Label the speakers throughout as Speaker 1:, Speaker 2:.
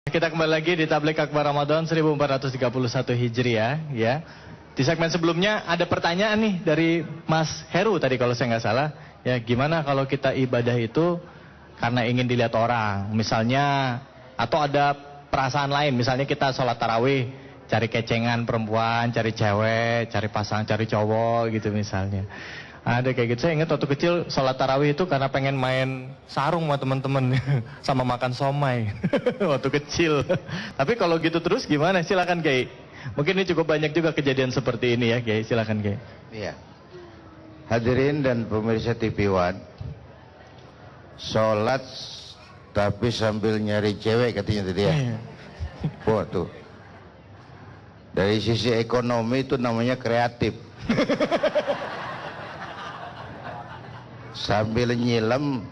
Speaker 1: Kita kembali lagi di Tablik Akbar Ramadan 1431 Hijriah ya. Di segmen sebelumnya ada pertanyaan nih dari Mas Heru tadi kalau saya nggak salah. Ya, gimana kalau kita ibadah itu karena ingin dilihat orang, misalnya, atau ada perasaan lain, misalnya kita sholat tarawih, cari kecengan perempuan, cari cewek, cari pasangan, cari cowok gitu misalnya. Ada kayak gitu. Saya ingat waktu kecil sholat tarawih itu karena pengen main sarung sama teman-teman sama makan somai waktu kecil. Tapi kalau gitu terus gimana? Silakan Kiai. Mungkin ini cukup banyak juga kejadian seperti ini ya Kiai. Silakan Kiai.
Speaker 2: Iya. Hadirin dan pemirsa TV One, sholat tapi sambil nyari cewek katanya tadi ya. Wah tuh. Dari sisi ekonomi itu namanya kreatif. Sambil nyilem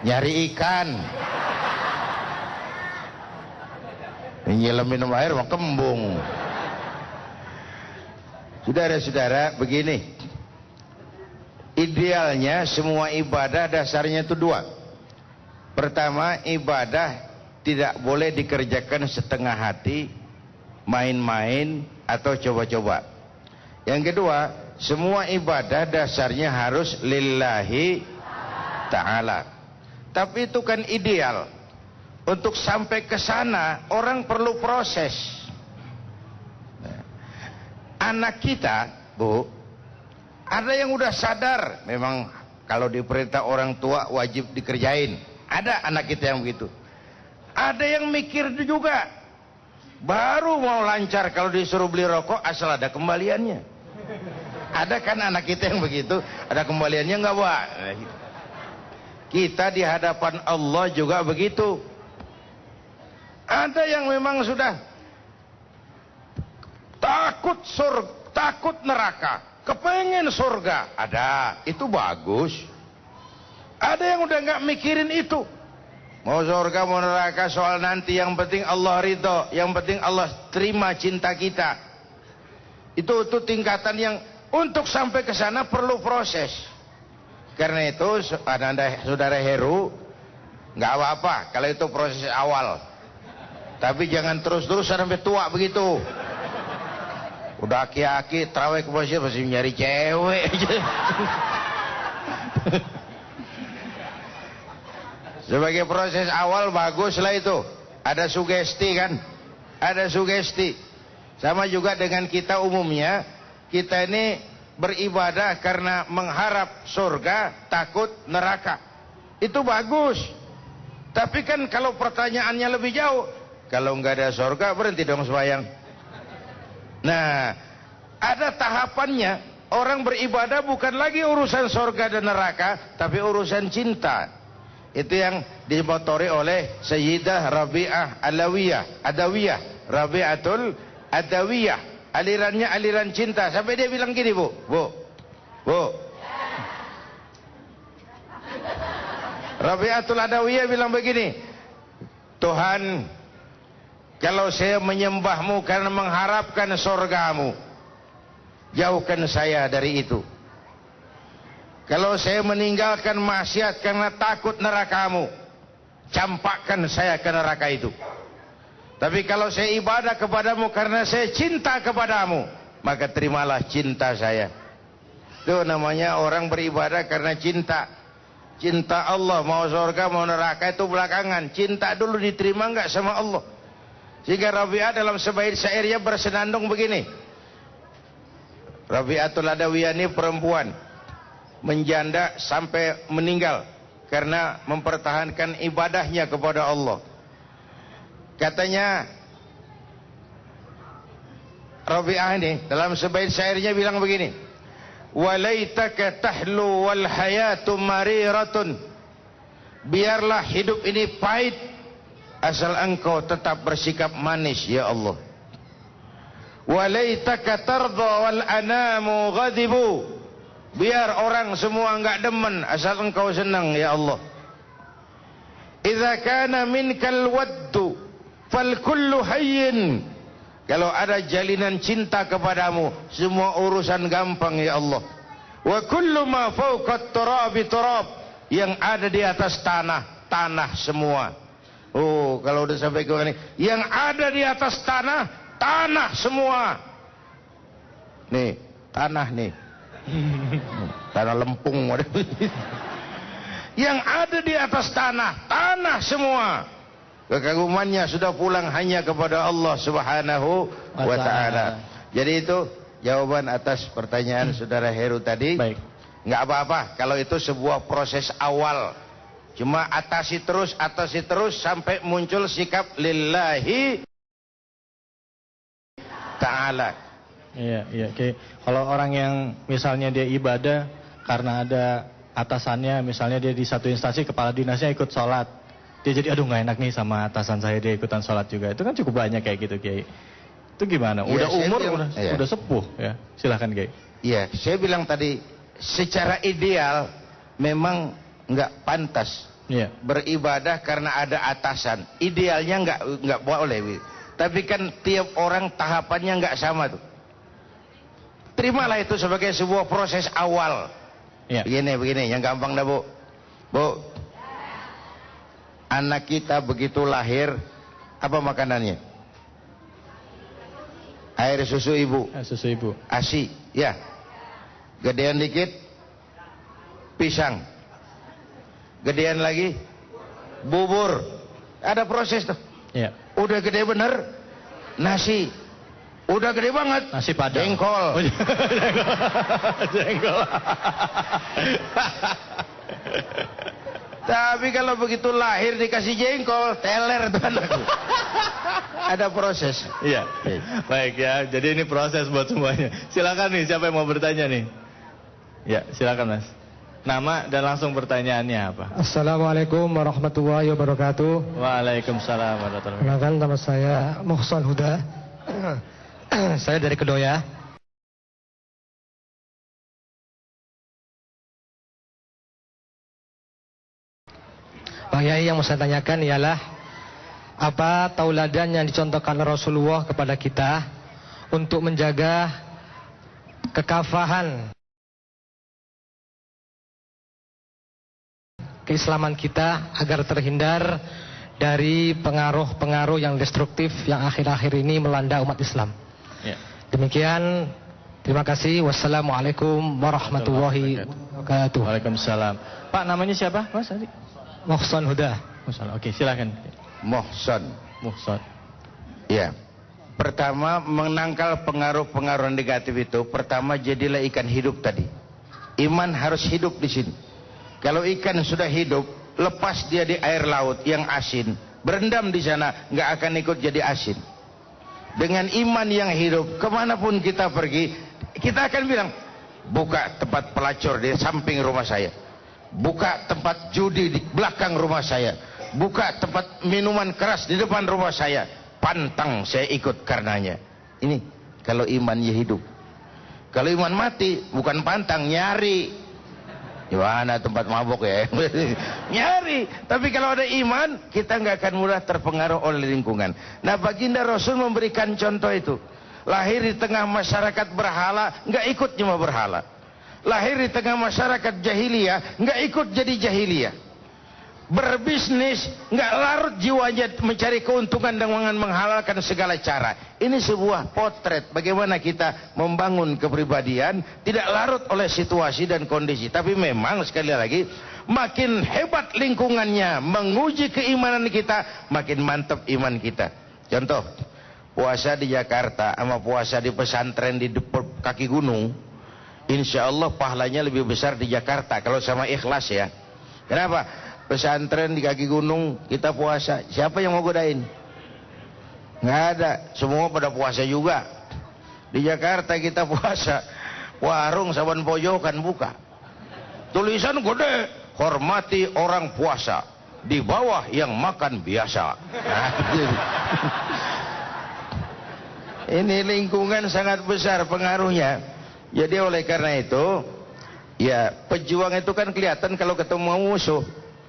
Speaker 2: nyari ikan, nyilem minum air mau kembung. Saudara-saudara, begini, idealnya semua ibadah dasarnya itu dua. Pertama, ibadah tidak boleh dikerjakan setengah hati, main-main atau coba-coba. Yang kedua, semua ibadah dasarnya harus lillahi ta'ala. Tapi itu kan ideal. Untuk sampai ke sana orang perlu proses. Anak kita, Bu, ada yang udah sadar memang kalau diperintah orang tua wajib dikerjain. Ada anak kita yang begitu. Ada yang mikir juga, baru mau lancar kalau disuruh beli rokok asal ada kembaliannya. Ada kan anak kita yang begitu, ada kembaliannya enggak, Pak? Kita di hadapan Allah juga begitu. Ada yang memang sudah takut neraka, kepengen surga. Ada, itu bagus. Ada yang udah nggak mikirin itu. Mau surga, mau neraka, soal nanti, yang penting Allah ridho, yang penting Allah terima cinta kita. Itu tingkatan yang untuk sampai ke sana perlu proses. Karena itu, saudara Heru, nggak apa-apa kalau itu proses awal. Tapi jangan terus-terus sampai tua begitu. Udah aki-aki, terawih ke masjid masih nyari cewek aja. Sebagai proses awal bagus lah itu. Ada sugesti kan? Ada sugesti. Sama juga dengan kita umumnya, kita ini beribadah karena mengharap surga, takut neraka. Itu bagus. Tapi kan kalau pertanyaannya lebih jauh, kalau nggak ada surga berhenti dong sembahyang. Nah, ada tahapannya. Orang beribadah bukan lagi urusan surga dan neraka, tapi urusan cinta. Itu yang dimotori oleh Sayyidah Rabi'ah Adawiyah, Rabi'atul Adawiyah. Alirannya aliran cinta. Sampai dia bilang gini, Bu. Rabi'atul Adawiyah bilang begini, Tuhan, kalau saya menyembahmu karena mengharapkan surgamu, jauhkan saya dari itu. Kalau saya meninggalkan maksiat karena takut nerakamu, campakkan saya ke neraka itu. Tapi kalau saya ibadah kepadamu karena saya cinta kepadamu, maka terimalah cinta saya. Itu namanya orang beribadah karena cinta. Cinta Allah, mau surga mau neraka itu belakangan. Cinta dulu diterima enggak sama Allah. Sehingga Rabi'ah dalam sebaik syairnya bersenandung begini. Rabi'atul Adawiyah ini perempuan, menjanda sampai meninggal karena mempertahankan ibadahnya kepada Allah. Katanya Rabi'ah ini dalam sebaik syairnya bilang begini, walaitaka tahlu wal hayatu mariratun, biarlah hidup ini pahit asal engkau tetap bersikap manis ya Allah. Walaitaka tardha wal anamu ghadibu, biar orang semua enggak demen asal engkau senang ya Allah. Idza kana minkal waddu fal kullu hayyin, kalau ada jalinan cinta kepadamu semua urusan gampang ya Allah. Wa kullu ma fawqa turabi turab, yang ada di atas tanah, tanah semua. Oh, kalau udah sampai ke ini, yang ada di atas tanah, tanah semua. Nih, tanah nih. Tanah lempung. Yang ada di atas tanah, tanah semua. Kekagumannya sudah pulang hanya kepada Allah Subhanahu wa ta'ala. Jadi itu jawaban atas pertanyaan Saudara Heru tadi.
Speaker 1: Baik.
Speaker 2: Nggak apa-apa kalau itu sebuah proses awal. Cuma atasi terus sampai muncul sikap lillahi ta'ala.
Speaker 1: Iya. Oke. Kalau orang yang misalnya dia ibadah karena ada atasannya, misalnya dia di satu instansi kepala dinasnya ikut sholat, dia jadi aduh nggak enak nih sama atasan saya, dia ikutan sholat juga. Itu kan cukup banyak kayak gitu, Kiai. Itu gimana? Udah umur, udah sepuh ya. Silahkan, Kiai.
Speaker 2: Iya, saya bilang tadi secara ideal memang nggak pantas beribadah karena ada atasan. Idealnya nggak boleh. Tapi kan tiap orang tahapannya nggak sama tuh. Terimalah itu sebagai sebuah proses awal. Ya. Begini, yang gampang dah, Bu. Bu, anak kita begitu lahir, apa makanannya? Air susu ibu.
Speaker 1: Susu ibu.
Speaker 2: ASI, ya. Gedean dikit, pisang. Gedean lagi, bubur. Ada proses tuh. Ya. Udah gede bener, nasi. Udah gede banget,
Speaker 1: nasi padang.
Speaker 2: Jengkol.
Speaker 1: Jengkol.
Speaker 2: Tapi kalau begitu lahir dikasih jengkol, teler tuh anakku. Ada proses.
Speaker 1: Iya. Baik ya, jadi ini proses buat semuanya. Silakan nih, siapa yang mau bertanya nih? Ya, silakan Mas. Nama dan langsung pertanyaannya apa?
Speaker 3: Assalamualaikum warahmatullahi wabarakatuh.
Speaker 1: Waalaikumsalam warahmatullahi wabarakatuh.
Speaker 3: Kenalkan, nama saya Muhsan Huda. Saya dari Kedoya. Pak Yai, yang mau saya tanyakan ialah apa tauladan yang dicontohkan Rasulullah kepada kita untuk menjaga kekafahan keislaman kita agar terhindar dari pengaruh-pengaruh yang destruktif yang akhir-akhir ini melanda umat Islam. Ya. Demikian, terima kasih. Wassalamualaikum warahmatullahi wabarakatuh.
Speaker 1: Waalaikumsalam. Pak, namanya siapa, Mas?
Speaker 3: Muhsan Huda.
Speaker 1: Muhsan. Oke, silakan.
Speaker 2: Muhsan. Ya. Pertama, menangkal pengaruh-pengaruh negatif itu, pertama jadilah ikan hidup tadi. Iman harus hidup di sini. Kalau ikan sudah hidup, lepas dia di air laut yang asin, berendam di sana, nggak akan ikut jadi asin. Dengan iman yang hidup, kemanapun kita pergi, kita akan bilang, buka tempat pelacur di samping rumah saya, buka tempat judi di belakang rumah saya, buka tempat minuman keras di depan rumah saya, pantang saya ikut karenanya. Ini kalau imannya hidup. Kalau iman mati, bukan pantang, nyari. Gimana tempat mabuk ya? Nyari. Tapi kalau ada iman, kita nggak akan mudah terpengaruh oleh lingkungan. Nah, baginda Rasul memberikan contoh itu. Lahir di tengah masyarakat berhala, nggak ikut cuma berhala. Lahir di tengah masyarakat jahiliyah, nggak ikut jadi jahiliyah. Berbisnis, nggak larut jiwanya mencari keuntungan dengan menghalalkan segala cara. Ini sebuah potret bagaimana kita membangun kepribadian, tidak larut oleh situasi dan kondisi. Tapi memang sekali lagi, makin hebat lingkungannya menguji keimanan kita, makin mantap iman kita. Contoh, puasa di Jakarta sama puasa di pesantren di kaki gunung, insya Allah pahalanya lebih besar di Jakarta kalau sama ikhlas ya. Kenapa? Pesantren di kaki gunung kita puasa, siapa yang mau godain? Nggak ada, semua pada puasa juga. Di Jakarta kita puasa, warung saban pojokan buka, tulisan gede, hormati orang puasa, di bawah yang makan biasa. Ini lingkungan sangat besar pengaruhnya. Jadi oleh karena itu, ya pejuang itu kan kelihatan kalau ketemu musuh.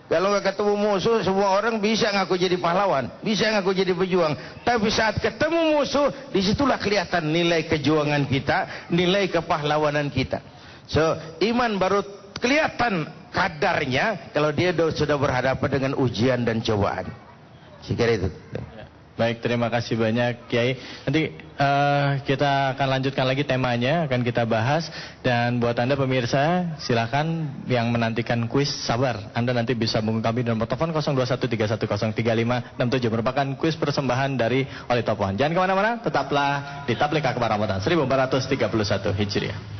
Speaker 2: Kalau nggak ketemu musuh, semua orang bisa ngaku jadi pahlawan, bisa ngaku jadi pejuang. Tapi saat ketemu musuh, disitulah kelihatan nilai kejuangan kita, nilai kepahlawanan kita. So, iman baru kelihatan kadarnya kalau dia sudah berhadapan dengan ujian dan cobaan. Sekira itu.
Speaker 1: Baik, terima kasih banyak Kiai. Nanti kita akan lanjutkan lagi temanya, akan kita bahas. Dan buat Anda pemirsa, silakan yang menantikan kuis, sabar. Anda nanti bisa menghubungi kami dengan telepon 0213103567. Merupakan kuis persembahan dari Wali Topohan. Jangan kemana-mana, tetaplah di Tabligh Akbar Ramadan 1431 Hijriah.